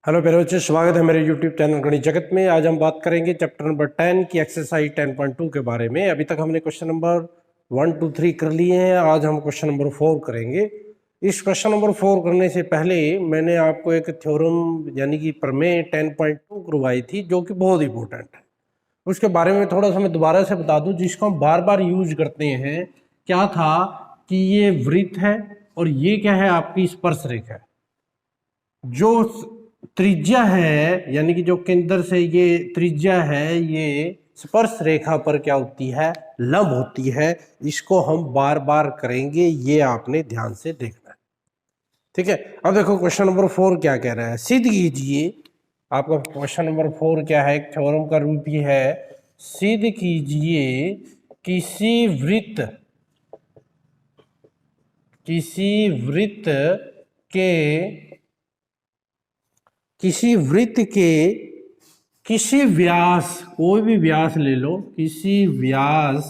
Hello प्यारे बच्चे, स्वागत है मेरे यूट्यूब चैनल गणित जगत में। आज हम बात करेंगे चैप्टर नंबर 10 की एक्सरसाइज 10.2 के बारे में। अभी तक हमने क्वेश्चन नंबर 1, 2, 3 कर लिए हैं। आज हम क्वेश्चन नंबर 4 करेंगे। इस क्वेश्चन नंबर 4 करने से पहले मैंने आपको एक थ्योरम यानी कि प्रमेय 10.2 करवाई थी, जो कि बहुत इंपॉर्टेंट है। उसके बारे में थोड़ा सा मैं दोबारा से बता दूं, जिसको हम बार बार यूज करते हैं। क्या था कि ये वृत्त है और ये क्या है, आपकी स्पर्श रेखा है। जो त्रिज्या है यानी कि जो केंद्र से ये त्रिज्या है, ये स्पर्श रेखा पर क्या होती है, लंब होती है। इसको हम बार बार करेंगे, ये आपने ध्यान से देखना है। ठीक है। अब देखो क्वेश्चन नंबर 4 क्या कह रहा है, सिद्ध कीजिए। आपका क्वेश्चन नंबर 4 क्या है, थ्योरम का रूप ही है, सिद्ध कीजिए किसी वृत्त के किसी व्यास, कोई भी व्यास ले लो, किसी व्यास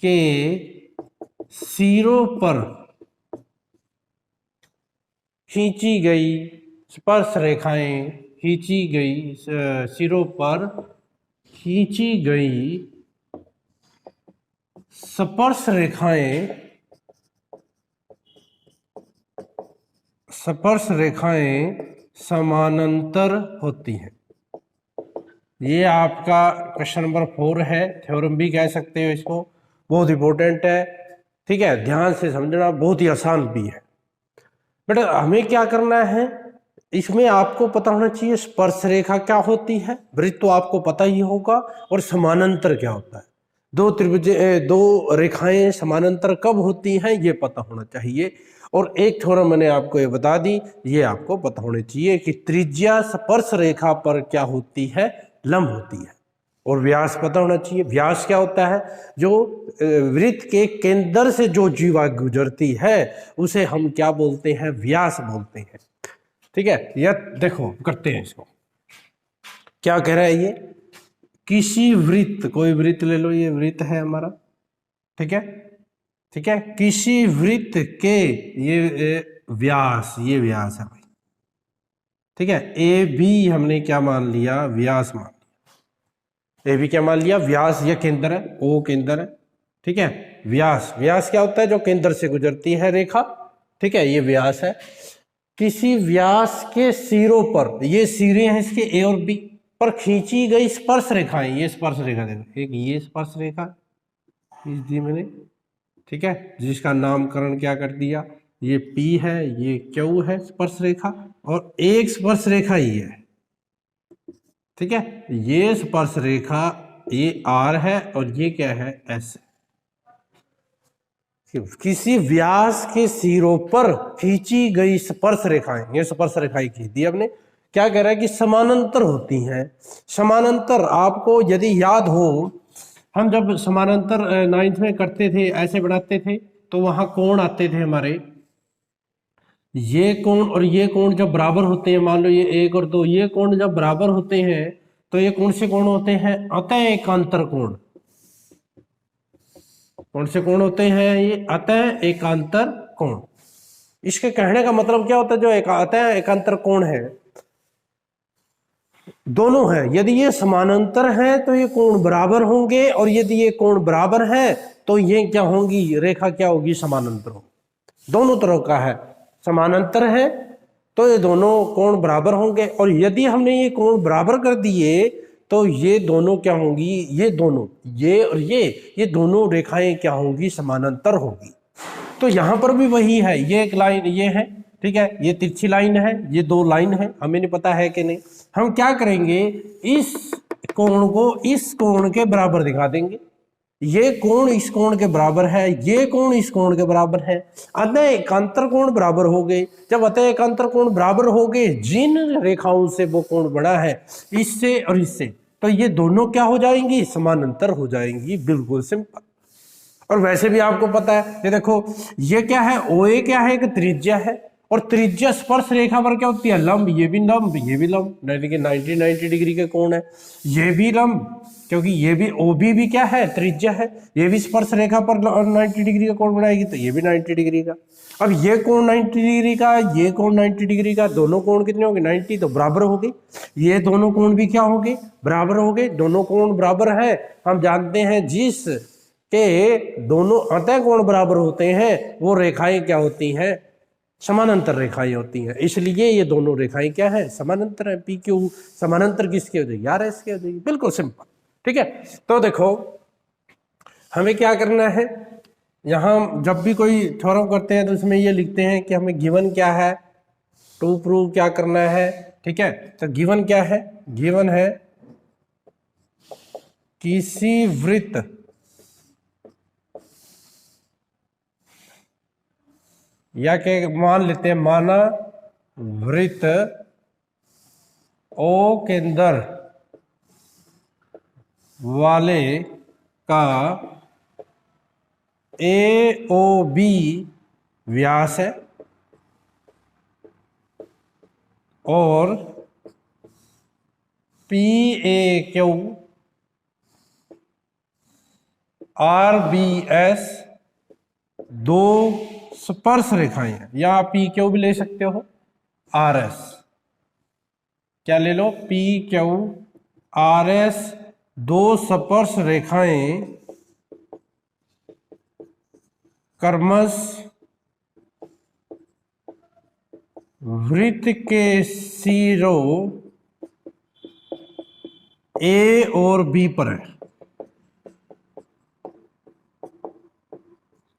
के सिरों पर खींची गई स्पर्श रेखाएं, सिरों पर खींची गई स्पर्श रेखाएं समानांतर होती हैं। ये आपका क्वेश्चन नंबर 4 है, थ्योरम भी कह सकते हो इसको। बहुत इंपॉर्टेंट है, ठीक है, ध्यान से समझना, बहुत ही आसान भी है। बेटा हमें क्या करना है, इसमें आपको पता होना चाहिए स्पर्श रेखा क्या होती है, वृत्त तो आपको पता ही होगा, और समानांतर क्या होता है। दो रेखाएं समानांतर कब होती हैं ये पता होना चाहिए। और एक थ्योरम मैंने आपको ये बता दी, ये आपको पता होना चाहिए कि त्रिज्या स्पर्श रेखा पर क्या होती है, लंब होती है। और व्यास पता होना चाहिए। व्यास क्या होता है, जो वृत्त के केंद्र से जो जीवा गुजरती है उसे हम क्या बोलते हैं, व्यास बोलते हैं। ठीक है। यह देखो करते हैं इसको। क्या कह रहा है ये, किसी वृत्त, कोई वृत्त ले लो, ये वृत्त है हमारा, ठीक है, ठीक है, किसी वृत्त के ये व्यास, ये व्यास है भाई, ठीक है। ए बी हमने क्या मान लिया, व्यास मान लिया। ए बी क्या मान लिया, व्यास, ये केंद्र है, ओ केंद्र है, ठीक है। व्यास क्या होता है, जो केंद्र से गुजरती है रेखा, ठीक है, ये व्यास है। किसी व्यास के सिरों पर, ये सिरे हैं इसके ए और बी, पर खींची गई स्पर्श रेखाएं, ये स्पर्श रेखा देखो, एक ये स्पर्श रेखा खींच दी मैंने, ठीक है, जिसका नामकरण क्या कर दिया, ये P है, ये Q है स्पर्श रेखा, और एक स्पर्श रेखा ये है, ठीक है। ये स्पर्श रेखा ये R है और ये क्या है, S है। किसी व्यास के सिरों पर खींची गई स्पर्श रेखाएं, ये स्पर्श रेखाएं खींच दी हमने। क्या कह रहा है कि समानांतर होती हैं। समानांतर आपको यदि याद हो, हम जब समानांतर 9th में करते थे, ऐसे बढ़ाते थे, तो वहां कोण आते थे हमारे, ये कोण और ये कोण जब बराबर होते हैं, मान लो ये 1 और 2, ये कोण जब बराबर होते हैं तो ये कौन से कोण होते हैं, अतः एकांतर कोण। कौन से कोण होते हैं, ये अतः एकांतर कोण। इसके कहने का मतलब क्या होता है, जो अतः एकांतर कोण है, दोनों है, यदि ये समानांतर है तो ये कोण बराबर होंगे, और यदि ये कोण बराबर है तो ये क्या होंगी, रेखा क्या होगी, समानांतर होगी। दोनों तरह का है, समानांतर है तो ये दोनों कोण बराबर होंगे, और यदि हमने ये कोण बराबर कर दिए तो ये दोनों क्या होंगी, ये दोनों, ये और ये दोनों रेखाएं क्या होंगी, समानांतर होगी। तो यहां पर भी वही है, ये एक लाइन ये है, ठीक है, ये तिरछी लाइन है, ये दो लाइन है, हमें नहीं पता है कि नहीं। हम क्या करेंगे, इस कोण को इस कोण के बराबर दिखा देंगे। ये कोण इस कोण के बराबर है, ये कोण इस कोण के बराबर है, अतः एकांतर कोण बराबर हो गए। जब अतः एकांतर कोण बराबर हो गए, जिन रेखाओं से वो कोण बना है, इससे और इससे, तो ये दोनों क्या हो जाएंगी, समानांतर हो जाएंगी। बिल्कुल सिंपल। और वैसे भी आपको पता है, ये देखो, ये क्या है, OA क्या है, एक त्रिज्या है, और त्रिज्या स्पर्श रेखा पर क्या होती है, लंब। ये भी लंब, ये भी लंब, यानी कि 90 डिग्री के कोण है। ये भी लंब, क्योंकि ये भी OB भी क्या है, त्रिज्या है, ये भी स्पर्श रेखा पर 90 डिग्री का कोण बनाएगी, तो ये भी 90 डिग्री का। अब ये कोण 90 डिग्री का, ये कोण 90 डिग्री का, दोनों कोण कितने होंगे 90, तो बराबर हो गए। ये दोनों कोण भी क्या हो गए, बराबर हो गए। दोनों कोण बराबर है, हम जानते हैं जिस के दोनों अंतः कोण बराबर होते हैं वो रेखाएं क्या होती हैं, समानांतर रेखाएं होती हैं। इसलिए ये दोनों रेखाएं क्या है, समानांतर है। पी क्यू समानांतर किसके हो जाएगी, आर एस के हो जाएगी, बिल्कुल सिंपल। ठीक है, तो देखो हमें क्या करना है, यहाँ जब भी कोई थ्योरम करते हैं तो उसमें ये लिखते हैं कि हमें गिवन क्या है, टू प्रूव क्या करना है। ठीक है, तो गिवन क्या है, गिवन है किसी वृत्त या के मान लेते हैं, माना वृत्त ओ केंद्र वाले का ए ओ बी व्यास है और P A Q R B S दो स्पर्श रेखाएं हैं, या पी क्यू भी ले सकते हो, आर एस क्या ले लो, पी क्यू आर एस दो स्पर्श रेखाएं क्रमश वृत्त के सिरों ए और बी पर है।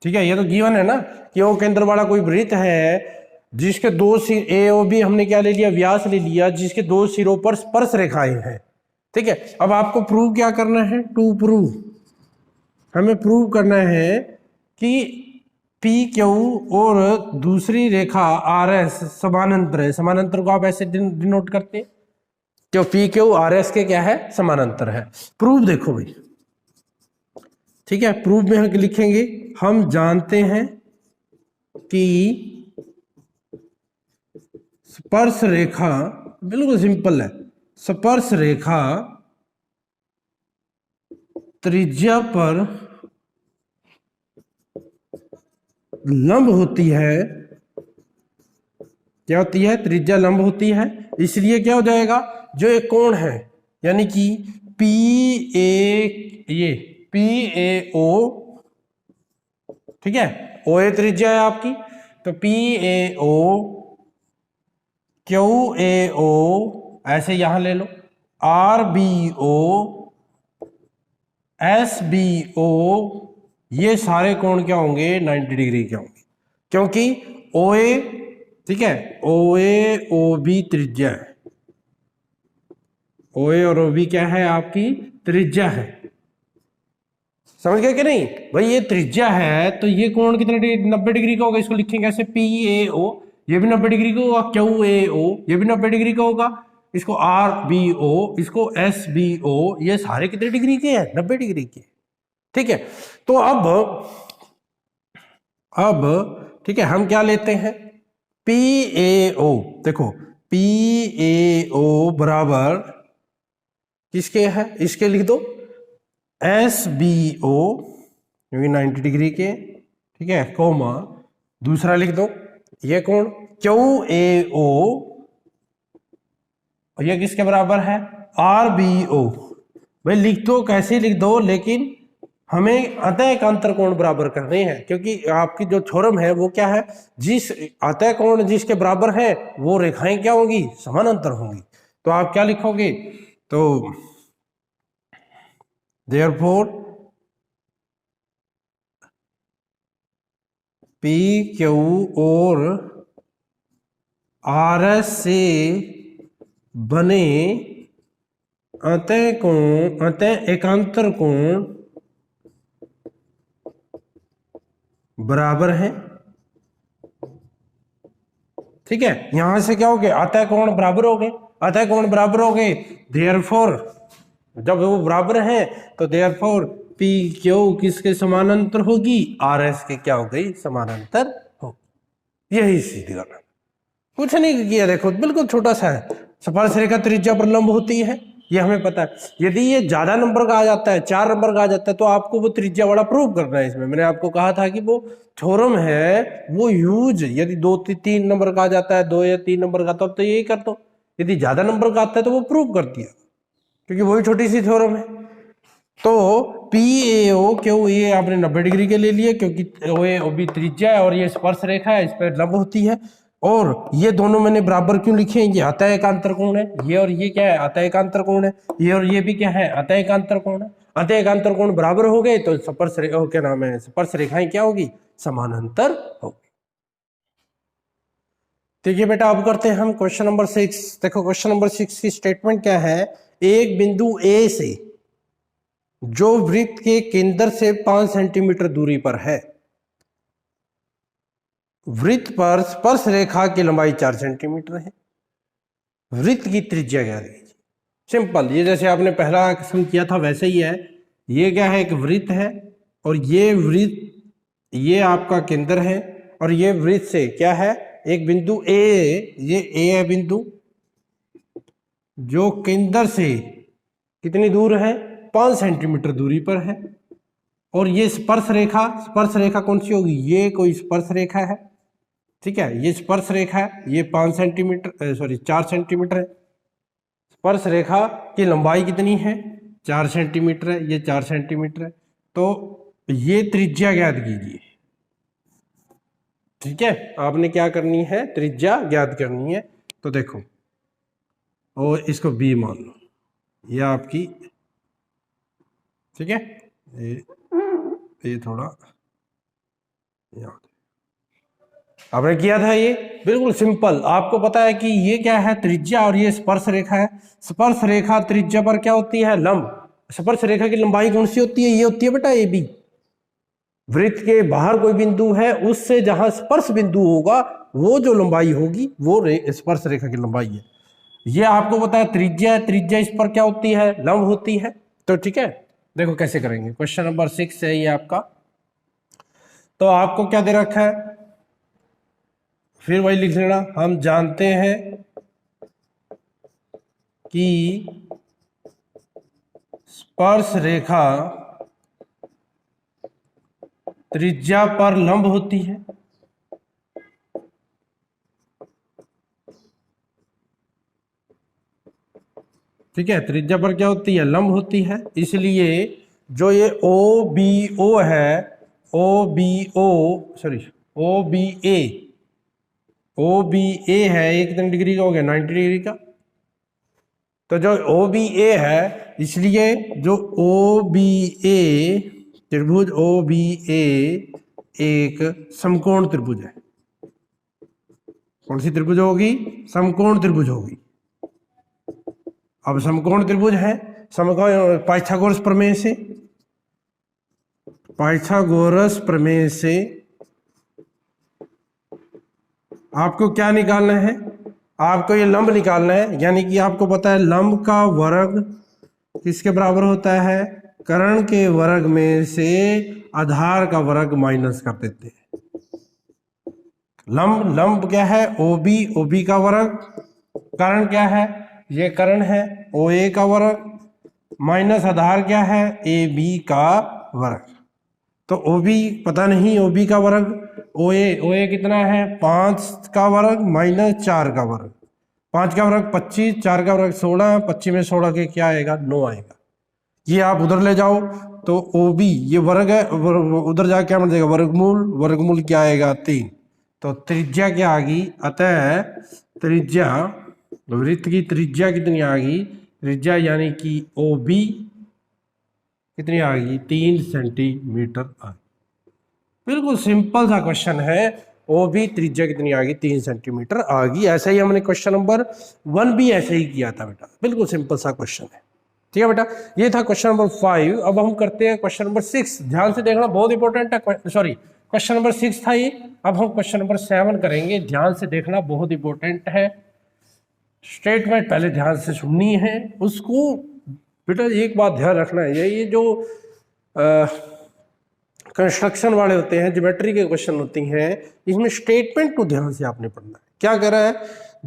ठीक है, ये तो गिवन है ना कि ओ केंद्र वाला कोई वृत्त है जिसके दो सिर ए और बी हमने क्या ले लिया, व्यास ले लिया, जिसके दो सिरों पर स्पर्श रेखाएं हैं। ठीक है, अब आपको प्रूव क्या करना है, टू प्रूव, हमें प्रूव करना है कि पी क्यू और दूसरी रेखा आर एस समानांतर है। समानांतर को आप ऐसे डिनोट करते हैं कि पी क्यू आर एस के क्या है, समानांतर है। प्रूफ देखो भाई, ठीक है, प्रूफ में हम लिखेंगे, हम जानते हैं कि स्पर्श रेखा, बिल्कुल सिंपल है, स्पर्श रेखा त्रिज्या पर लंब होती है। क्या होती है, त्रिज्या लंब होती है। इसलिए क्या हो जाएगा, जो एक कोण है यानी कि पी ए, ये पी ए ओ, ठीक है, ओ ए त्रिज्या है आपकी, तो P A O Q A ओ ऐसे यहां ले लो, R B O S B O, ये सारे कोण क्या होंगे, 90 डिग्री के होंगे, क्योंकि ओ ए, ठीक है, ओ ए ओ बी त्रिज्या है, ओ ए और ओ बी क्या है, आपकी त्रिज्या है। समझ गए कि नहीं भाई, ये त्रिज्या है तो ये कोण कितने डिग्री, 90 डिग्री का होगा। इसको लिखेंगे ऐसे, पी ए ओ, ये भी 90 डिग्री का होगा, क्यू ए ओ ये भी 90 डिग्री का होगा, इसको आर बी ओ, इसको एस बी ओ, ये सारे कितने डिग्री के हैं, 90 डिग्री के। ठीक है, तो अब ठीक है, हम क्या लेते हैं, पी ए ओ, देखो पी ए ओ बराबर किसके है, इसके लिख दो, एस बी ओ क्योंकि 90 डिग्री के, ठीक है, कोमा दूसरा लिख दो ये कौन, क्यू ए ओ, ये किसके बराबर है, आर बी ओ। भाई लिख दो, कैसे लिख दो, लेकिन हमें अतः अंतर कोण बराबर करने हैं, क्योंकि आपकी जो थ्योरम है वो क्या है, जिस अतः कोण जिसके बराबर है वो रेखाएं क्या होंगी, समानांतर होंगी। तो आप क्या लिखोगे, तो therefore पी क्यू और आर एस से बने अतः कोण, अतः एकांतर कोण बराबर है। ठीक है, यहां से क्या हो गए, अतः कोण बराबर हो गए, अतः कोण बराबर हो गए, therefore जब वो बराबर है तो देयरफॉर पी क्यू किसके समानांतर होगी, आर एस के क्या हो गई, समानांतर हो। यही सीधी गणना, कुछ नहीं किया, देखो बिल्कुल छोटा सा है, स्पर्श रेखा त्रिज्या पर लंब होती है, ये हमें पता है। यदि ये ज्यादा नंबर का आ जाता है, 4 नंबर का आ जाता है, तो आपको वो त्रिज्या वाला प्रूव करना है। इसमें मैंने आपको कहा था कि वो थ्योरम है वो यूज, यदि 2-3 नंबर का आ जाता है, 2 या 3 नंबर का, तो अब तो यही कर दो। यदि ज्यादा नंबर का आता है तो वो प्रूव कर दिया, क्योंकि वही छोटी सी थ्योरम है। तो पी ए ओ क्यू, ये आपने 90 डिग्री के ले लिए, क्योंकि ओ बी त्रिज्या है और ये स्पर्श रेखा है, इस पर लंब होती है। और ये दोनों मैंने बराबर क्यों लिखे हैं? ये अतः एकांतर कोण है, ये और ये क्या है? अतः एकांतर कोण है। ये और ये भी क्या है? अतः एकांतर कोण है। अतः एकांतर कोण बराबर हो गए तो स्पर्श क्या नाम है, स्पर्श रेखाएं क्या होगी? समानांतर होगी। ठीक है बेटा, अब करते हैं हम क्वेश्चन नंबर 6। देखो क्वेश्चन नंबर 6 की स्टेटमेंट क्या है? एक बिंदु ए से जो वृत्त के केंद्र से 5 सेंटीमीटर दूरी पर है, वृत्त पर स्पर्श रेखा की लंबाई 4 सेंटीमीटर है, वृत्त की त्रिज्या क्या रहेगी? सिंपल, ये जैसे आपने पहला क्वेश्चन किया था वैसे ही है। ये क्या है? एक वृत्त है और ये वृत्त, ये आपका केंद्र है और ये वृत्त से क्या है? एक बिंदु ए, ये ए है बिंदु, जो केंद्र से कितनी दूर है? 5 सेंटीमीटर दूरी पर है। और ये स्पर्श रेखा कौन सी होगी? ये कोई स्पर्श रेखा है, ठीक है, ये स्पर्श रेखा है, ये 5 सेंटीमीटर, सॉरी 4 सेंटीमीटर है। स्पर्श रेखा की लंबाई कितनी है? 4 सेंटीमीटर है, ये 4 सेंटीमीटर है। तो ये त्रिज्या ज्ञात कीजिए। ठीक है, आपने क्या करनी है? त्रिज्या ज्ञात करनी है। तो देखो, और इसको बी मान लो, ये आपकी, ठीक है, ये थोड़ा याद आपने किया था, ये बिल्कुल सिंपल। आपको पता है कि ये क्या है? त्रिज्या, और ये स्पर्श रेखा है। स्पर्श रेखा त्रिज्या पर क्या होती है? लंब। स्पर्श रेखा की लंबाई कौन सी होती है? ये होती है बेटा ए बी। वृत्त के बाहर कोई बिंदु है, उससे जहां स्पर्श बिंदु होगा वो जो लंबाई होगी वो स्पर्श रेखा की लंबाई है। ये आपको पता है त्रिज्या, त्रिज्या इस पर क्या होती है? लंब होती है। तो ठीक है, देखो कैसे करेंगे। क्वेश्चन नंबर 6 है ये आपका। तो आपको क्या दे रखा है? फिर वही लिख लेना। हम जानते हैं कि स्पर्श रेखा त्रिज्या पर लंब होती है। ठीक है, त्रिज्या पर क्या होती है? लंब होती है। इसलिए जो ये ओ बी ओ है, O B O, sorry O B A, O B A है, ये कितने डिग्री का हो गया? 90 डिग्री का। तो जो ओ बी ए है, इसलिए जो ओ बी ए त्रिभुज, ओ बी ए एक समकोण त्रिभुज है। कौन सी त्रिभुज होगी? समकोण त्रिभुज होगी। अब समकोण त्रिभुज है, समकोण पाइथागोरस प्रमेय से, पाइथागोरस प्रमेय से आपको क्या निकालना है? आपको ये लंब निकालना है। यानी कि आपको पता है लंब का वर्ग किसके बराबर होता है? कर्ण के वर्ग में से आधार का वर्ग माइनस कर देते हैं। लंब क्या है? ओबी, ओबी का वर्ग। कर्ण क्या है? ये कर्ण है, ओ ए का वर्ग, माइनस आधार क्या है? ए बी का वर्ग। तो ओ बी पता नहीं, ओ बी का वर्ग, ओ ए कितना है? 5 का वर्ग माइनस 4 का वर्ग। 5 का वर्ग 25, 4 का वर्ग 16, 25 में 16 के क्या आएगा? 9 आएगा। ये आप उधर ले जाओ तो ओ बी ये वर्ग है, उधर जाके क्या बन जाएगा? वर्गमूल, वर्गमूल क्या आएगा? 3। तो त्रिज्या क्या आ गई? अतः त्रिज्या, वृत्त की त्रिज्या कितनी आ गई? त्रिज्या यानी कि ओ बी कितनी आ गई? 3 सेंटीमीटर आ गई। बिल्कुल सिंपल सा क्वेश्चन है। ओ बी त्रिज्या कितनी आ गई? 3 सेंटीमीटर आ गई। ऐसा ही हमने क्वेश्चन नंबर 1 भी ऐसे ही किया था बेटा। बिल्कुल सिंपल सा क्वेश्चन है। ठीक है बेटा, ये था क्वेश्चन नंबर 5। अब हम करते हैं क्वेश्चन नंबर 6। ध्यान से देखना, बहुत इंपॉर्टेंट है। सॉरी, क्वेश्चन नंबर 6 था ये। अब हम क्वेश्चन नंबर 7 करेंगे। ध्यान से देखना, बहुत इंपॉर्टेंट है। स्टेटमेंट पहले ध्यान से सुननी है उसको। बेटा एक बात ध्यान रखना है, ये जो कंस्ट्रक्शन वाले होते हैं, ज्योमेट्री के क्वेश्चन होती हैं, इसमें स्टेटमेंट को ध्यान से आपने पढ़ना है। क्या कह रहा है?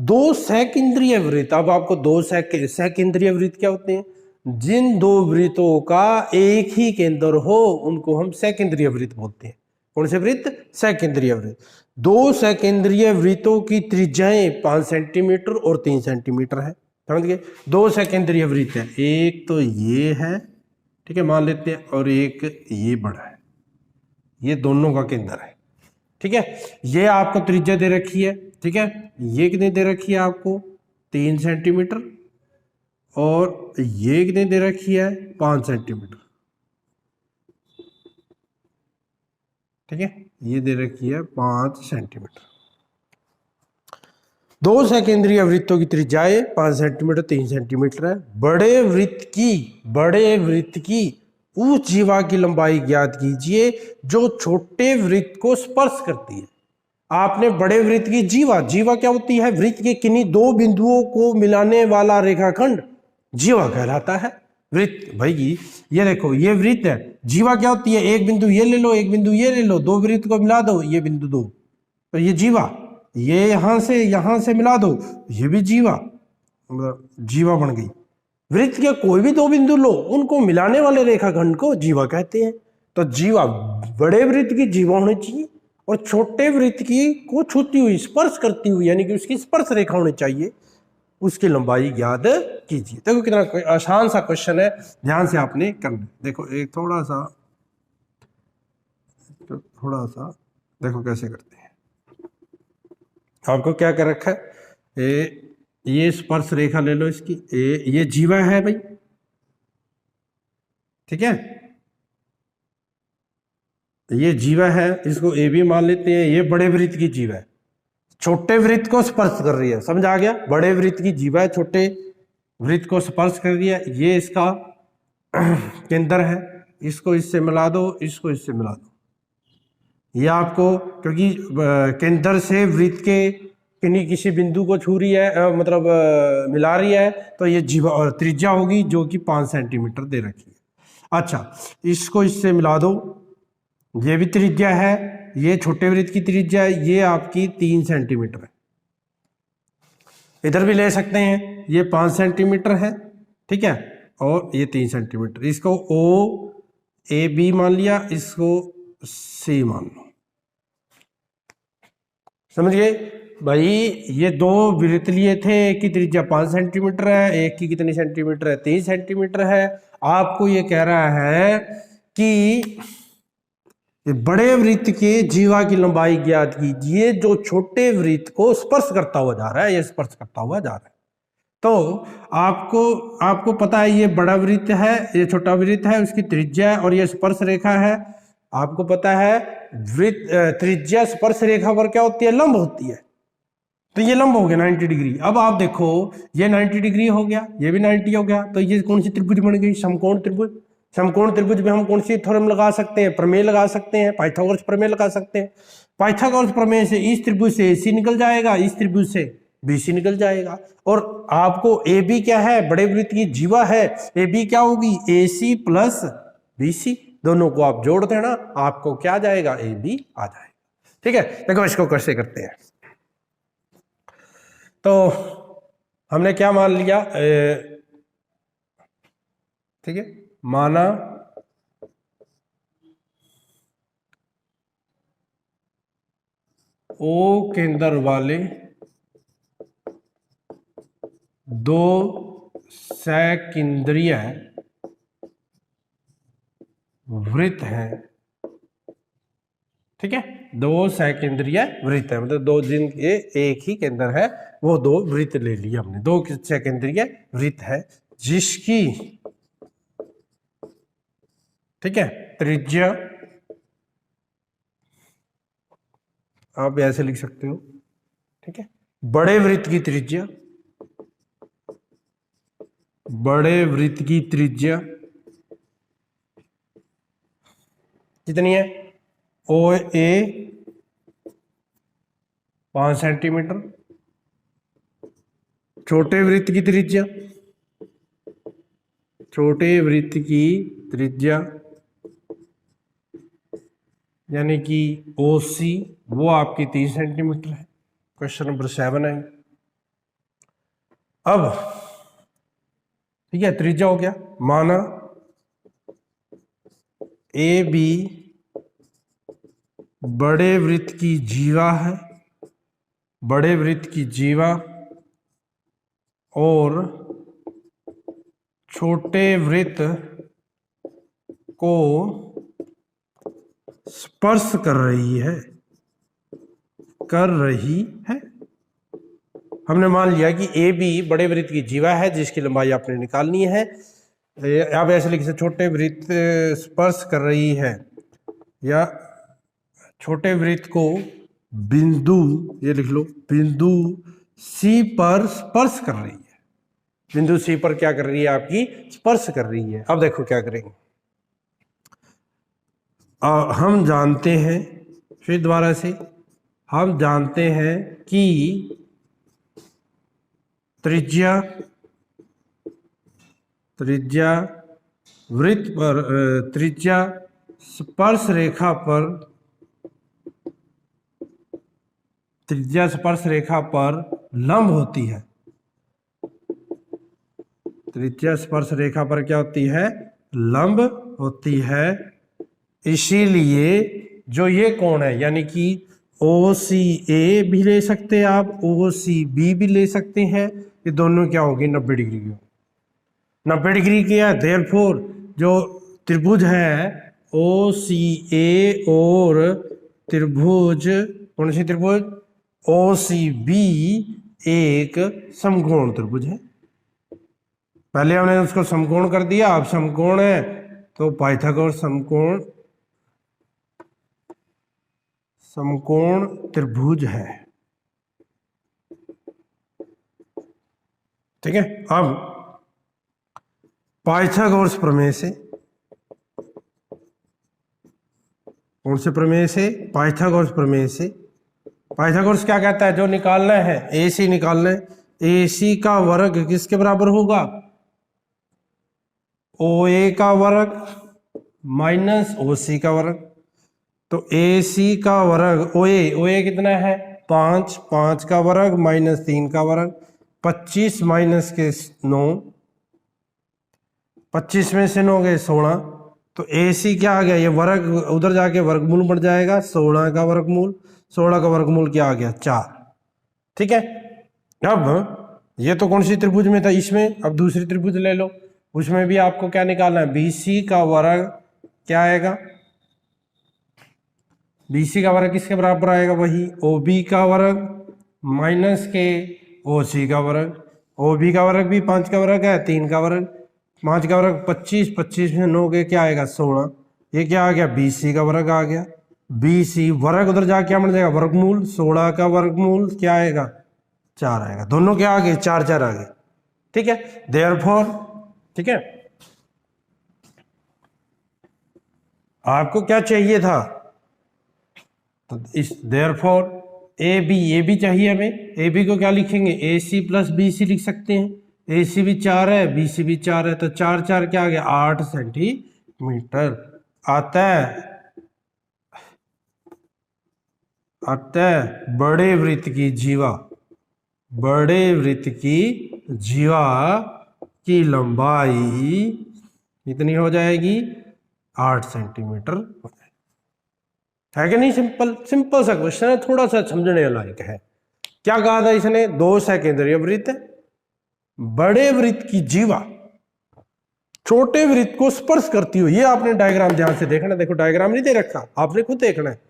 दो सेकेंद्रीय वृत्त, अब आपको दो सेकेंद्रीय वृत्त क्या होते हैं? जिन दो वृत्तों का एक ही केंद्र हो उनको हम सेकेंद्रीय वृत्त बोलते हैं। कौन से वृत्त? सेकेंद्रीय वृत्त। दो सेकेंद्रीय वृत्तों की त्रिज्याएं 5 सेंटीमीटर और 3 सेंटीमीटर है। समझ गए? दो सेकेंद्रीय वृत्त है, एक तो ये है, ठीक है, मान लेते हैं, और एक ये बड़ा है, ये दोनों का केंद्र है। ठीक है, ये आपको त्रिज्या दे रखी है, ठीक है, ये कितनी दे रखी है आपको? 3 सेंटीमीटर, और ये कितनी दे रखी है? 5 सेंटीमीटर। ठीक है, ये दे रखी है 5 सेंटीमीटर। दो सेकेंद्रीय वृत्तों की त्रिज्याएं 5 सेंटीमीटर 3 सेंटीमीटर है। बड़े वृत्त की उस जीवा की लंबाई ज्ञात कीजिए जो छोटे वृत्त को स्पर्श करती है। आपने बड़े वृत्त की जीवा क्या होती है? वृत्त के किन्हीं दो बिंदुओं को मिलाने वाला रेखाखंड जीवा कहलाता है। वृत्त भाई ये देखो, ये वृत्त है, जीवा क्या होती है? एक बिंदु ये ले लो, एक बिंदु ये ले लो, दो वृत्त को मिला दो, ये बिंदु दो, तो ये जीवा। ये यहां से मिला दो, ये भी जीवा, मतलब जीवा बन गई। वृत्त के कोई भी दो बिंदु लो, उनको मिलाने वाले रेखाखंड को जीवा कहते हैं। तो जीवा, बड़े वृत्त की जीवा होनी चाहिए और छोटे वृत्त की को छूती हुई, स्पर्श करती हुई, यानी कि उसकी स्पर्श रेखा होनी चाहिए, उसकी लंबाई ज्ञात कीजिए। देखो कितना आसान सा क्वेश्चन है, ध्यान से आपने करना। देखो एक थोड़ा सा देखो कैसे करते हैं। आपको क्या कर रखा है? ये स्पर्श रेखा ले लो इसकी, ये जीवा है भाई, ठीक है, ये जीवा है, इसको ए भी मान लेते हैं। ये बड़े वृत्त की जीवा है, छोटे वृत्त को स्पर्श कर रही है। समझ आ गया? बड़े वृत्त की जीवा है, छोटे वृत्त को स्पर्श कर रही है। ये इसका केंद्र है, इसको इससे मिला दो, इसको इससे मिला दो। ये आपको, क्योंकि केंद्र से वृत्त के किसी बिंदु को छू रही है, मतलब मिला रही है, तो ये जीवा और त्रिज्या होगी जो कि 5 सेंटीमीटर दे रखी है। अच्छा, इसको इससे मिला दो, ये भी त्रिज्या है, ये छोटे वृत्त की त्रिज्या है, ये आपकी 3 सेंटीमीटर है। इधर भी ले सकते हैं, ये 5 सेंटीमीटर है, ठीक है, और ये 3 सेंटीमीटर। इसको ओ ए बी मान लिया, इसको सी मान लो। समझ गए भाई? ये दो वृत्त लिए थे, एक की त्रिज्या 5 सेंटीमीटर है, एक की कितनी सेंटीमीटर है? 3 सेंटीमीटर है। आपको ये कह रहा है कि बड़े वृत्त के जीवा की लंबाई ज्ञात कीजिए जो छोटे वृत्त को स्पर्श करता हुआ जा रहा है, ये स्पर्श करता हुआ जा रहा है। तो आपको पता है ये बड़ा वृत्त है, ये छोटा वृत्त है, उसकी त्रिज्या और ये स्पर्श रेखा है। आपको पता है वृत्त त्रिज्या स्पर्श रेखा पर क्या होती है? लंब होती है। तो ये लंब हो गया 90 डिग्री। अब आप देखो, ये 90 डिग्री हो गया, ये भी 90 हो गया, तो ये कौन सी त्रिभुज बन गई? समकोण त्रिभुज। समकोण त्रिभुज में हम कौन सी थ्योरम लगा सकते हैं? प्रमेय लगा सकते हैं, पाइथागोरस प्रमेय लगा सकते हैं। पाइथागोरस प्रमेय से इस त्रिभुज से AC निकल जाएगा, इस त्रिभुज से BC निकल जाएगा। और आपको AB क्या है? बड़े वृत्त की जीवा है, AB क्या होगी? AC प्लस BC, दोनों को आप जोड़ देना, आपको क्या आ जाएगा? AB आ जाएगा। ठीक है, देखो इसको कैसे करते हैं। तो हमने क्या मान लिया? ठीक है, माना O केंद्र वाले दो सकेंद्रीय वृत्त हैं। ठीक है, दो सकेंद्रीय वृत्त है, मतलब दो जिनके एक ही केंद्र है, वो दो वृत्त ले लिए हमने। दो सकेंद्रीय वृत्त है जिसकी, ठीक है, त्रिज्या आप ऐसे लिख सकते हो। ठीक है, बड़े वृत्त की त्रिज्या, बड़े वृत्त की त्रिज्या कितनी है? OA 5 centimetre. छोटे वृत्त की त्रिज्या, छोटे वृत्त की त्रिज्या यानी कि OC, वो आपकी 30 सेंटीमीटर है। क्वेश्चन नंबर 7 है। अब ठीक है, त्रिज्या हो गया, माना ए बी बड़े वृत्त की जीवा है, बड़े वृत्त की जीवा और छोटे वृत्त को स्पर्श कर रही है, हमने मान लिया कि ए बी बड़े वृत्त की जीवा है जिसकी लंबाई आपने निकालनी है। आप ऐसे लिख सकते, छोटे वृत्त स्पर्श कर रही है या छोटे वृत्त को बिंदु, ये लिख लो, बिंदु सी पर स्पर्श कर रही है, बिंदु सी पर क्या कर रही है, आपकी स्पर्श कर रही है। अब देखो क्या करेंगे, हम जानते हैं, फिर दोबारा से, हम जानते हैं कि त्रिज्या वृत्त पर, त्रिज्या स्पर्श रेखा पर, त्रिज्या स्पर्श रेखा पर लंब होती है, त्रिज्या स्पर्श रेखा पर क्या होती है, लंब होती है। इसीलिए जो ये कोण है, यानी कि ओ सी ए भी ले सकते हैं आप, ओ सी बी भी ले सकते हैं, ये दोनों क्या होगी, 90 डिग्री की, 90 डिग्री की है। देयरफॉर जो त्रिभुज है ओ सी ए और त्रिभुज, कौन सी त्रिभुज, ओ सी बी एक समकोण त्रिभुज है। पहले हमने उसको समकोण कर दिया, अब समकोण है तो पाइथागोरस समकोण त्रिभुज है। ठीक है, अब पाइथागोरस प्रमेय से, कौन से प्रमेय से, पाइथागोरस प्रमेय से। पाइथागोरस क्या कहता है, जो निकालना है ए सी निकालना है, ए सी का वर्ग किसके बराबर होगा, ओ ए का वर्ग माइनस ओ सी का वर्ग। तो ए सी का वर्ग, ओ ए कितना है 5, 5 का वर्ग माइनस 3 का वर्ग, 25 माइनस के 9, 25 में से 9 गए 16, तो ए सी क्या आ गया, ये वर्ग उधर जाके वर्गमूल बढ़ जाएगा, 16 का वर्गमूल, 16 का वर्गमूल क्या आ गया 4। ठीक है, अब ये तो कौन सी त्रिभुज में था, इसमें। अब दूसरी त्रिभुज ले लो, उसमें भी आपको क्या निकालना है, बी सी का वर्ग क्या आएगा, बी सी का वर्ग किसके बराबर आएगा, वही ओ बी का वर्ग माइनस के ओ सी का वर्ग। ओ बी का वर्ग भी 5 का वर्ग है, 3 का वर्ग, 5 का वर्ग 25, 25 में 9 के क्या आएगा 16, ये क्या आ गया बी सी का वर्ग आ गया। बी सी वर्ग उधर जाके क्या बन जाएगा वर्गमूल, 16 का वर्गमूल क्या आएगा 4 आएगा, दोनों क्या आ गए 4 4 आ गए। ठीक है, देयरफॉर, ठीक है, आपको क्या चाहिए था, तो इस देयरफॉर ए बी चाहिए हमें, ए बी को क्या लिखेंगे, ए सी प्लस बी सी लिख सकते हैं, ए सी भी 4 है, बी सी भी 4 है, तो 4 4 क्या आ गया 8 सेंटीमीटर आता है। बड़े वृत्त की जीवा, बड़े वृत्त की जीवा की लंबाई कितनी हो जाएगी 8 सेंटीमीटर हो जाएगी। है कि नहीं, सिंपल सिंपल सा क्वेश्चन है, थोड़ा सा समझने लायक है। क्या कहा था इसने, 2 सेकेंद्रीय वृत्त, बड़े वृत्त की जीवा छोटे वृत्त को स्पर्श करती हो, ये आपने डायग्राम ध्यान से देखना, देखो डायग्राम नहीं दे रखा, आपने खुद देखना है।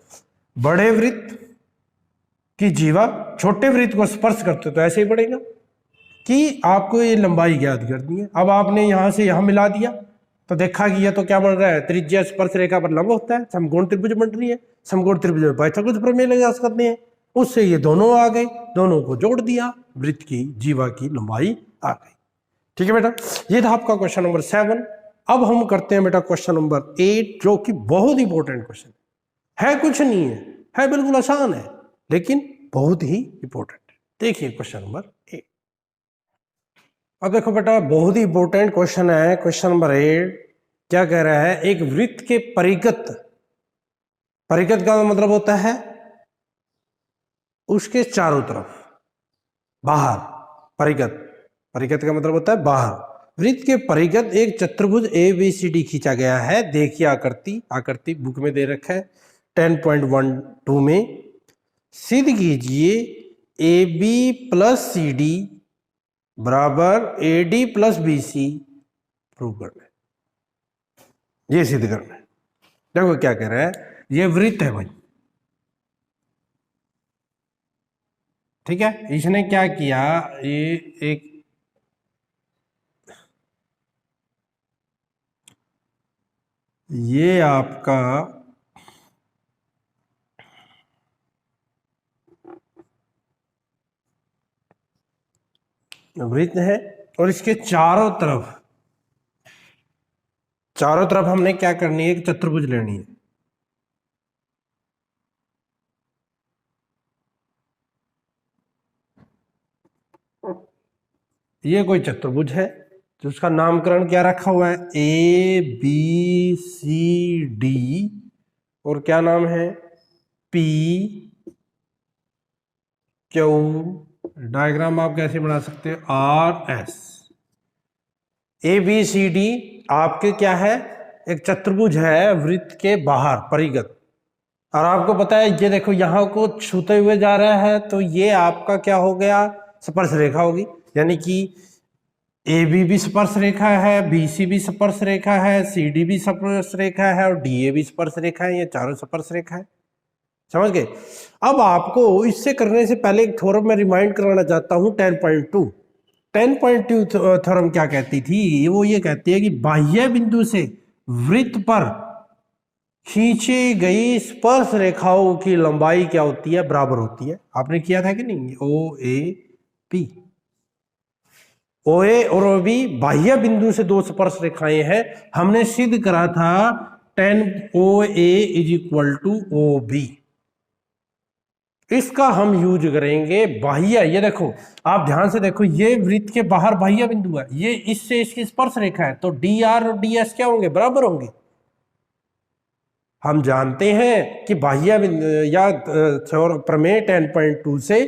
बड़े वृत्त की जीवा छोटे वृत्त को स्पर्श करते, तो ऐसे ही पड़ेगा कि आपको ये लंबाई ज्ञात करनी है। अब आपने यहां से यहां मिला दिया तो देखा कि ये तो क्या बन रहा है, त्रिज्या स्पर्श रेखा पर लंब होता है, समकोण त्रिभुज बन रही है, समकोण त्रिभुज में पाइथागोरस प्रमेय लगा सकते हैं, उससे ये दोनों आ गए, दोनों को जोड़ दिया, वृत्त की जीवा की लंबाई आ गई। ठीक है बेटा, ये था आपका क्वेश्चन नंबर 7। अब हम करते हैं बेटा क्वेश्चन नंबर 8, जो कि बहुत इंपॉर्टेंट क्वेश्चन है, कुछ नहीं है बिल्कुल आसान है, लेकिन बहुत ही इंपॉर्टेंट है। देखिए क्वेश्चन नंबर 8। अब देखो बेटा, बहुत ही इंपॉर्टेंट क्वेश्चन है, क्वेश्चन नंबर 8 क्या कह रहा है, एक वृत्त के परिगत, परिगत का मतलब होता है उसके चारों तरफ, बाहर परिगत, परिगत का मतलब होता है बाहर। वृत्त के परिगत एक चतुर्भुज ABCD खींचा गया है। देखिए आकृति बुक में दे रखा है 10.12 में। सिद्ध कीजिए AB प्लस CD बराबर AD प्लस BC प्रूव करना है। ये सिद्ध करना है। देखो क्या कह रहा है, ये वृत्त है भाई, ठीक है। इसने क्या किया, ये एक ये आपका वृत्त है और इसके चारों तरफ हमने क्या करनी है, एक चतुर्भुज लेनी है। ये कोई चतुर्भुज है तो उसका नामकरण क्या रखा हुआ है, ABCD, और क्या नाम है, PQ। डायग्राम आप कैसे बना सकते हो, RS। ABCD आपके क्या है, एक चतुर्भुज है वृत्त के बाहर परिगत, और आपको पता है ये देखो यहां को छूते हुए जा रहा है, तो ये आपका क्या हो गया, स्पर्श रेखा होगी। यानी कि AB भी स्पर्श रेखा है, BC भी स्पर्श रेखा है, CD भी स्पर्श रेखा है, और DA भी स्पर्श रेखा है। ये चारों स्पर्श रेखा है, समझ गए। अब आपको इससे करने से पहले एक थ्योरम में रिमाइंड कराना चाहता हूं 10.2 थ्योरम क्या कहती थी, वो ये कहती है कि बाह्य बिंदु से वृत्त पर खींची गई स्पर्श रेखाओं की लंबाई क्या होती है, बराबर होती है। आपने किया था कि नहीं, OAP। OA और OB बाह्य बिंदु से दो स्पर्श रेखाएं हैं। हमने सिद्ध करा था 10 OA is equal to OB। इसका हम यूज करेंगे बाह्य। ये देखो आप ध्यान से देखो, ये वृत्त के बाहर बाह्य बिंदु है, ये इससे इसकी स्पर्श रेखा है, तो DR और DS क्या होंगे, बराबर होंगे। हम जानते हैं कि बाह्य बिंदु या प्रमेय 10.2 से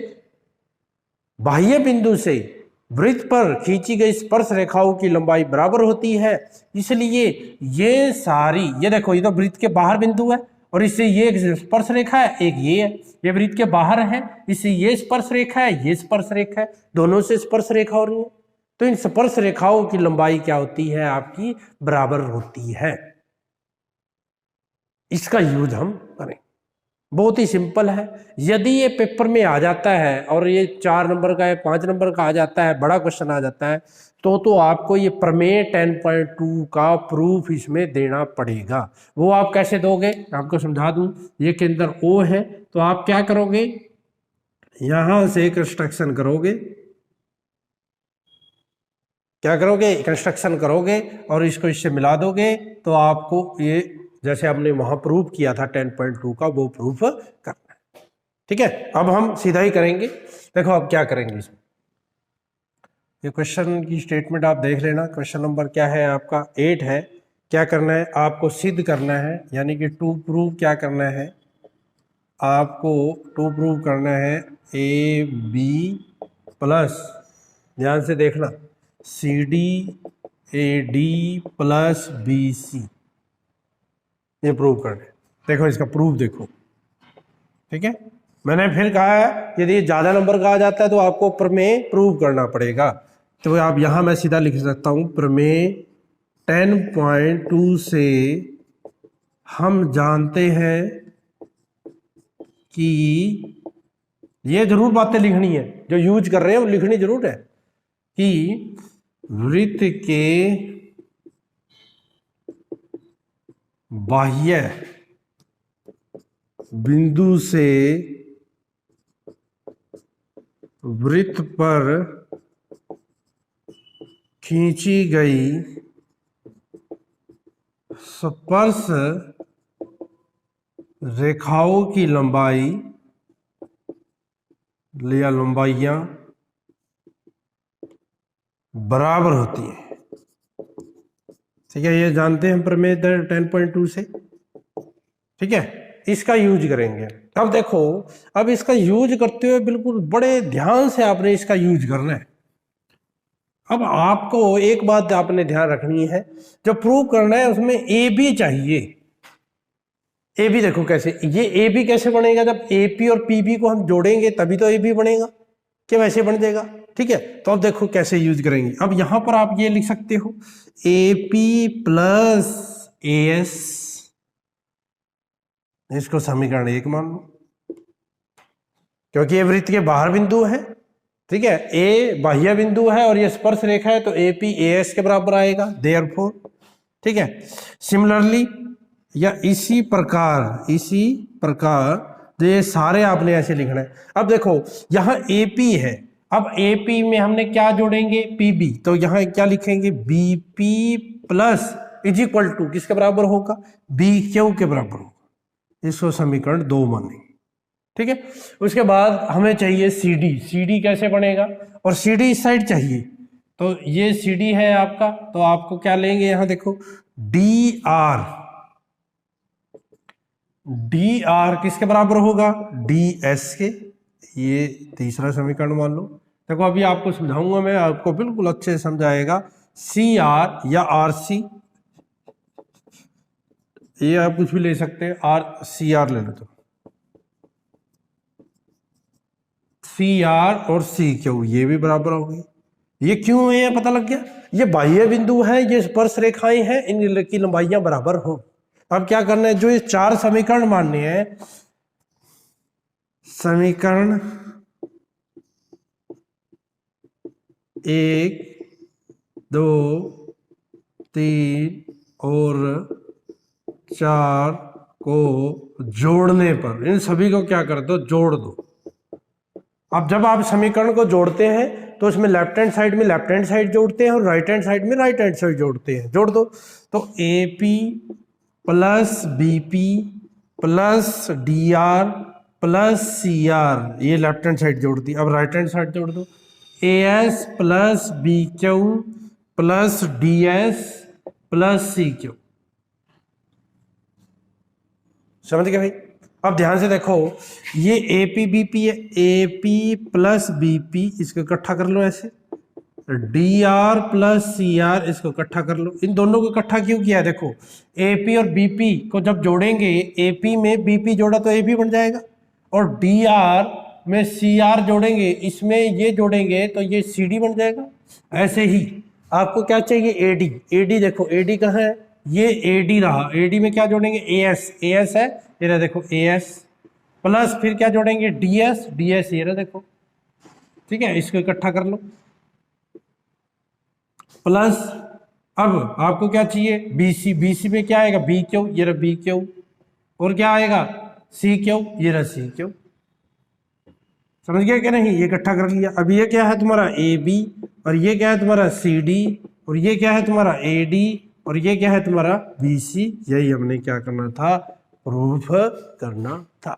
बाह्य बिंदु से वृत्त पर खींची गई स्पर्श रेखाओं की लंबाई बराबर होती है। इसलिए ये सारी, ये देखो ये तो वृत्त के बाहर बिंदु है, और इससे ये एक स्पर्श रेखा है, एक ये है, ये वृत्त के बाहर है, इससे ये स्पर्श रेखा है, ये स्पर्श रेखा है, दोनों से स्पर्श रेखा हो रही है। तो इन स्पर्श रेखाओं की लंबाई क्या होती है, आपकी बराबर होती है। इसका यूज हम करें, बहुत ही सिंपल है। यदि ये पेपर में आ जाता है और ये 4 नंबर का या 5 नंबर का आ जाता है, बड़ा क्वेश्चन आ जाता है, तो आपको ये प्रमेय 10.2 का प्रूफ इसमें देना पड़ेगा। वो आप कैसे दोगे, आपको समझा दूं। ये के अंदर O है, तो आप क्या करोगे, यहां से कंस्ट्रक्शन करोगे, क्या करोगे, कंस्ट्रक्शन करोगे और इसको इससे मिला दोगे, तो आपको ये जैसे हमने वहां प्रूफ किया था 10.2 का, वो प्रूफ करना है। ठीक है, अब हम सीधा ही करेंगे। देखो अब क्या करेंगे इसमें, ये क्वेश्चन की स्टेटमेंट आप देख लेना। क्वेश्चन नंबर क्या है आपका, 8 है। क्या करना है, आपको सिद्ध करना है, यानी कि टू प्रूव क्या करना है, आपको टू प्रूव करना है AB प्लस, ध्यान से देखना, CD AD प्लस BC, ये प्रूव करना है। देखो इसका प्रूफ देखो, ठीक है। मैंने फिर कहा है यदि ज्यादा नंबर का आ जाता है तो आपको प्रमेय प्रूव करना पड़ेगा। तो आप यहां मैं सीधा लिख सकता हूं, प्रमेय 10.2 से हम जानते हैं कि, ये जरूर बातें लिखनी है, जो यूज कर रहे हैं वो लिखनी जरूर है, कि वृत्त के बाह्य बिंदु से वृत्त पर खींची गई स्पर्श रेखाओं की लंबाई या लंबाइयां बराबर होती है। ठीक है, ये जानते हैं हम प्रमेय 10.2 से। ठीक है, इसका यूज करेंगे। अब देखो, अब इसका यूज करते हुए बिल्कुल बड़े ध्यान से आपने इसका यूज करना है। अब आपको एक बात आपने ध्यान रखनी है, जो प्रूव करना है उसमें ए बी चाहिए। ए बी देखो कैसे, ये ए बी कैसे बनेगा, जब ए पी और पी बी को हम जोड़ेंगे तभी तो ए बी बनेगा, क्या वैसे बन जाएगा। ठीक है, तो अब देखो कैसे यूज करेंगे। अब यहां पर आप ये लिख सकते हो ए पी प्लस ए एस, इसको समीकरण 1 मान लो, क्योंकि ये वृत्त के बाहर बिंदु है। ठीक है, ए बाह्य बिंदु है और ये स्पर्श रेखा है, तो ए पी ए एस के बराबर आएगा, देयरफॉर। ठीक है, सिमिलरली या इसी प्रकार तो ये सारे आपने ऐसे लिखना है। अब देखो यहां ए पी है, अब ए पी में हमने क्या जोड़ेंगे, पी बी, तो यहां क्या लिखेंगे, B P plus is equal to किसके बराबर होगा, बी क्यू के बराबर होगा। इसको समीकरण 2 मानेंगे। ठीक है, उसके बाद हमें चाहिए सी डी। सी डी कैसे बनेगा, और सी डी इस साइड चाहिए, तो ये सी डी है आपका, तो आपको क्या लेंगे, यहां देखो डी आर। डी आर किसके बराबर होगा, डी एस के, ये तीसरा समीकरण मान लो। देखो अभी आपको समझाऊंगा मैं, आपको बिल्कुल अच्छे से समझाएगा। सी आर या आर सी, ये आप कुछ भी ले सकते हैं, आर सी आर ले लो, तो सी आर और सी क्यू ये भी बराबर हो गई। ये क्यों है पता लग गया, ये बाह्य बिंदु है, ये स्पर्श रेखाएं हैं, इनकी लंबाइयां बराबर हो। अब क्या करना है, जो ये 4 समीकरण मानने हैं, समीकरण 1 2 3 और 4 को जोड़ने पर, इन सभी को क्या कर दो, जोड़ दो। अब जब आप समीकरण को जोड़ते हैं तो इसमें लेफ्ट हैंड साइड में लेफ्ट हैंड साइड जोड़ते हैं और राइट हैंड साइड में राइट हैंड साइड जोड़ते हैं, जोड़ दो। तो A P plus B P plus D R plus C R, ये लेफ्ट हैंड साइड जोड़ दी। अब राइट हैंड साइड जोड़ दो, A S plus B Q plus D S plus C Q. समझ गए भाई। अब ध्यान से देखो, ये ए पी बी पी है, A P plus B P, इसको इकट्ठा कर लो ऐसे, D R plus C R, इसको इकट्ठा कर लो। इन दोनों को इकट्ठा क्यों किया है, देखो ए पी और बी पी को जब जोड़ेंगे, ए पी में बी पी जोड़ा तो ए पी बन जाएगा, और डी आर में सी आर जोड़ेंगे, इसमें ये जोड़ेंगे तो ये सी डी बन जाएगा। ऐसे ही आपको क्या चाहिए, ए डी। ए डी देखो, ए डी कहाँ है, ये ए डी रहा, ए डी में क्या जोड़ेंगे, ए एस, ए एस है ये रहा, देखो ए एस प्लस फिर क्या जोड़ेंगे, डी एस, डी एस ये रहा देखो। ठीक है, इसको इकट्ठा कर लो, प्लस अब आपको क्या चाहिए, बीसी। बीसी में क्या आएगा, बी क्यू, ये रहा बी क्यू, और क्या आएगा, सी क्यू, ये रहा सी क्यू। समझ गया क्या नहीं, ये इकट्ठा कर लिया। अब ये क्या है तुम्हारा ए बी, और ये क्या है तुम्हारा सी डी, और ये क्या है तुम्हारा ए डी, और ये क्या है तुम्हारा बी सी। यही हमने क्या करना था, प्रूफ करना था।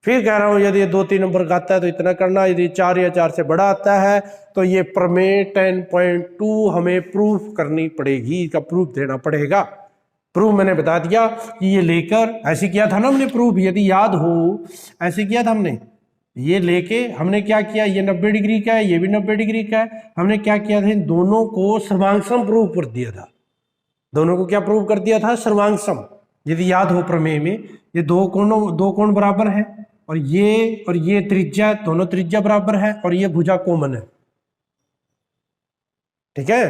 फिर कह रहा हूं, यदि ये 2-3 नंबर का आता है तो इतना करना, यदि 4 या 4 से बड़ा आता है तो ये प्रमेय 10.2 हमें प्रूफ करनी पड़ेगी, इसका प्रूफ देना पड़ेगा। प्रूफ मैंने बता दिया कि ये लेकर, ऐसे किया था ना हमने प्रूफ, यदि याद हो ऐसे किया था हमने, ये लेके हमने क्या किया, ये 90 डिग्री का है, ये भी 90 डिग्री का है, हमने क्या किया था, इन दोनों को सर्वांगसम प्रूफ कर दिया था। दोनों को क्या प्रूफ कर दिया था, सर्वांगसम। यदि याद हो प्रमेय में, ये दो कोण बराबर है, और ये त्रिज्या, दोनों त्रिज्या बराबर है, और ये भुजा कॉमन है। ठीक है,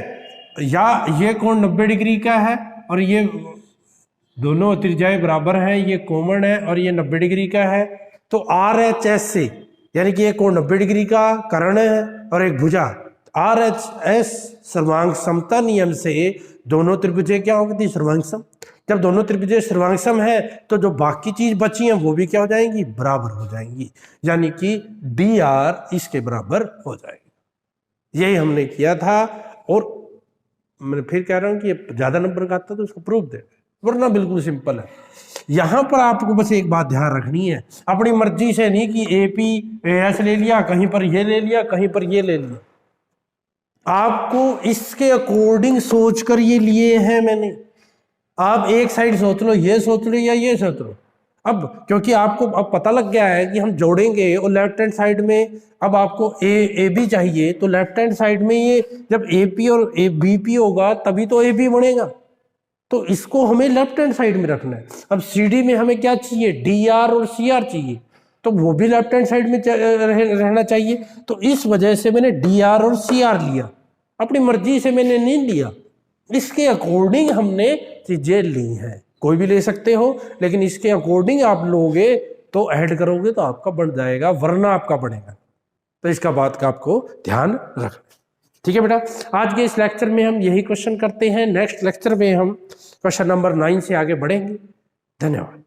या ये कोण 90 डिग्री का है और ये दोनों त्रिज्याएं बराबर हैं, ये कॉमन है और ये 90 डिग्री का है, तो आर एच एस से, यानी कि एक कोण 90 डिग्री का कर्ण है और एक भुजा, आर एच एस सर्वांग समता नियम से दोनों त्रिभुजें क्या हो गई, सर्वांग सम। जब दोनों त्रिभुजें सर्वांग सम है तो जो बाकी चीज बची हैं वो भी क्या हो जाएंगी, बराबर हो जाएंगी, यानी कि डी आर इसके बराबर हो जाएगी। यही हमने किया था। और मैं फिर कह रहा हूं कि ये ज्यादा नंबर का आता तो उसको प्रूफ दे, वरना बिल्कुल सिंपल है। यहां पर आपको बस एक बात ध्यान रखनी है, अपनी मर्जी से नहीं कि एपी एस ले लिया, कहीं पर ये ले लिया, कहीं पर ये ले लिया, आपको इसके अकॉर्डिंग सोचकर ये लिए हैं मैंने। आप एक साइड सोच लो, ये सोच लो या ये सोच लो, अब क्योंकि आपको अब पता लग गया है कि हम जोड़ेंगे और लेफ्ट हैंड साइड में अब आपको ए बी चाहिए, तो लेफ्ट हैंड साइड में ये जब ए पी और बी पी होगा तभी तो ए बी बनेगा, तो इसको हमें लेफ्ट हैंड साइड में रखना है। अब सी डी में हमें क्या चाहिए, डी आर और सी आर चाहिए, तो वो भी लेफ्ट हैंड साइड में रहना चाहिए। तो इस वजह से मैंने डी आर और सी आर लिया, अपनी मर्जी से मैंने नहीं लिया, इसके अकॉर्डिंग हमने चीजें ली हैं। कोई भी ले सकते हो, लेकिन इसके अकॉर्डिंग आप लोगे तो ऐड करोगे तो आपका बढ़ जाएगा, वरना आपका बढ़ेगा। तो इसका बात का आपको ध्यान रखना। ठीक है बेटा, आज के इस लेक्चर में हम यही क्वेश्चन करते हैं। नेक्स्ट लेक्चर में हम क्वेश्चन नंबर 9 से आगे बढ़ेंगे। धन्यवाद।